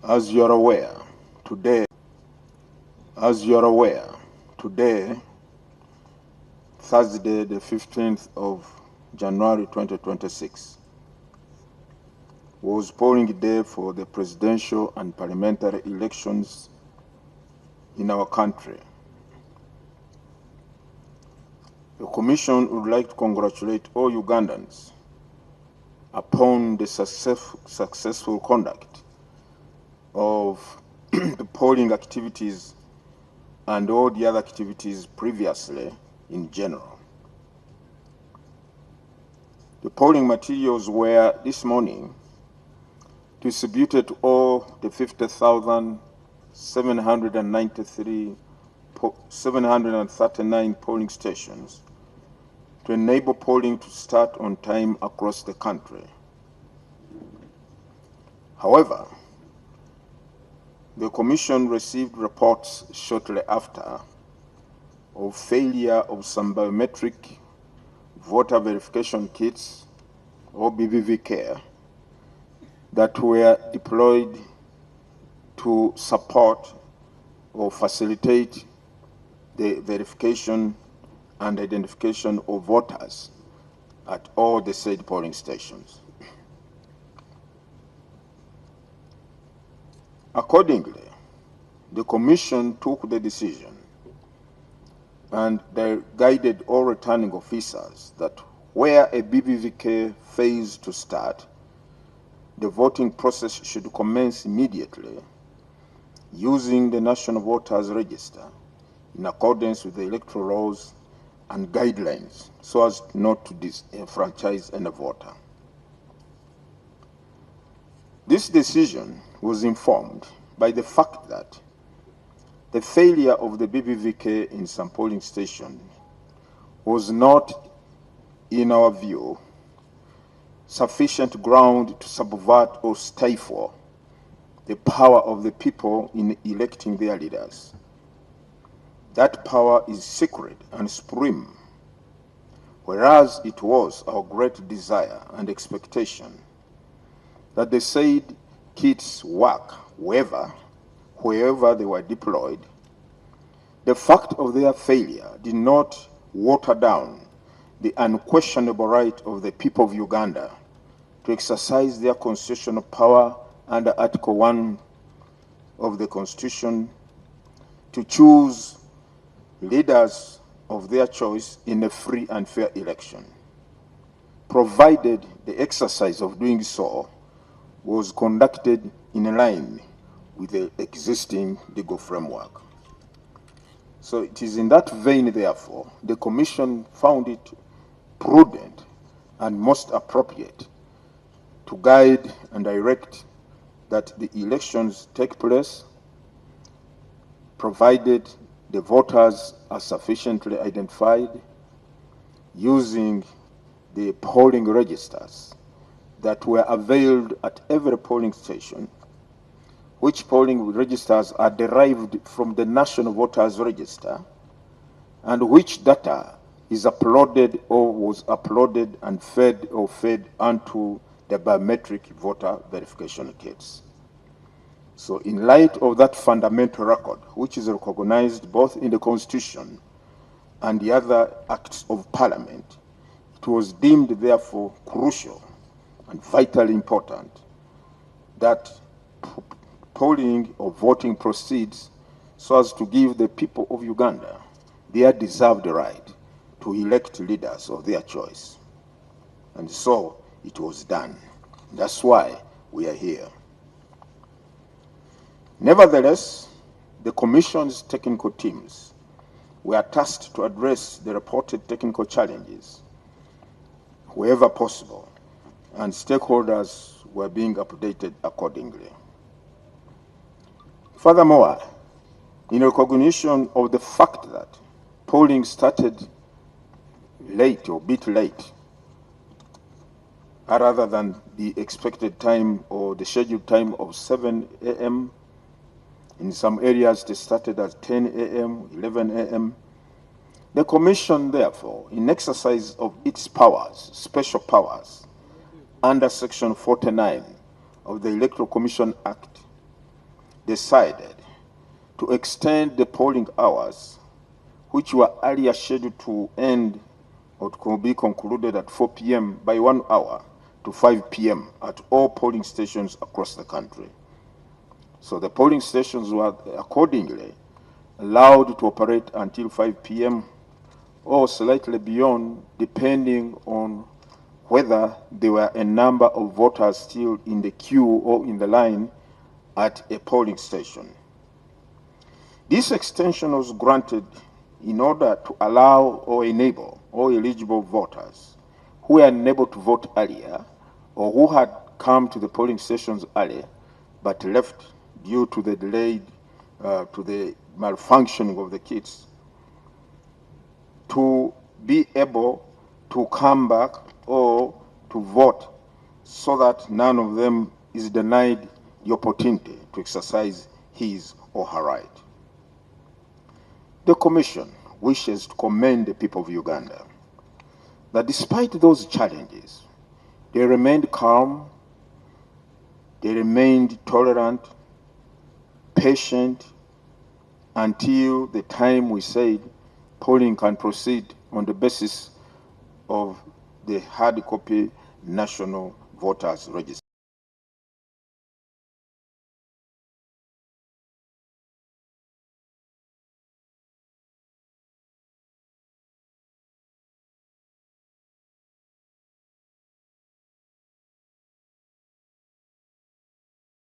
As you are aware, today, Thursday, the 15th of January 2026, was polling day for the presidential and parliamentary elections in our country. The Commission would like to congratulate all Ugandans upon the successful conduct of the polling activities and all the other activities previously in general. The polling materials were this morning distributed to all the 50,739 polling stations to enable polling to start on time across the country. However, the Commission received reports shortly after of failure of some biometric voter verification kits, or BVV, that were deployed to support or facilitate the verification and identification of voters at all the said polling stations. Accordingly, the Commission took the decision and they guided all returning officers that where a BVVK fails to start, the voting process should commence immediately using the National Voters Register in accordance with the electoral laws and guidelines so as not to disenfranchise any voter. This decision was informed by the fact that the failure of the BVVK in some polling stations was not, in our view, sufficient ground to subvert or stifle the power of the people in electing their leaders. That power is sacred and supreme, whereas it was our great desire and expectation that the said kits work wherever they were deployed. The fact of their failure did not water down the unquestionable right of the people of Uganda to exercise their constitutional power under Article 1 of the Constitution to choose leaders of their choice in a free and fair election, provided the exercise of doing so was conducted in line with the existing legal framework. So it is in that vein, therefore, the Commission found it prudent and most appropriate to guide and direct that the elections take place, provided the voters are sufficiently identified using the polling registers that were availed at every polling station, which polling registers are derived from the National Voters Register, and which data is uploaded or was uploaded and fed onto the biometric voter verification kits. So in light of that fundamental record, which is recognized both in the Constitution and the other acts of Parliament, it was deemed therefore crucial and vitally important that polling or voting proceeds so as to give the people of Uganda their deserved right to elect leaders of their choice. And so it was done. That's why we are here. Nevertheless, the Commission's technical teams were tasked to address the reported technical challenges wherever possible, and stakeholders were being updated accordingly. Furthermore, in recognition of the fact that polling started late or a bit late, rather than the expected time or the scheduled time of 7 a.m., in some areas they started at 10 a.m., 11 a.m., the Commission, therefore, in exercise of its powers, special powers, under Section 49 of the Electoral Commission Act, decided to extend the polling hours, which were earlier scheduled to end or to be concluded at 4 p.m. by 1 hour to 5 p.m. at all polling stations across the country. So the polling stations were accordingly allowed to operate until 5 p.m. or slightly beyond, depending on whether there were a number of voters still in the queue or in the line at a polling station. This extension was granted in order to allow or enable all eligible voters who were unable to vote earlier or who had come to the polling stations earlier but left due to the delayed, to the malfunctioning of the kits, to be able to come back or to vote, so that none of them is denied the opportunity to exercise his or her right. The Commission wishes to commend the people of Uganda that despite those challenges, they remained calm, they remained tolerant, patient, until the time we said polling can proceed on the basis of the hard copy national voters register.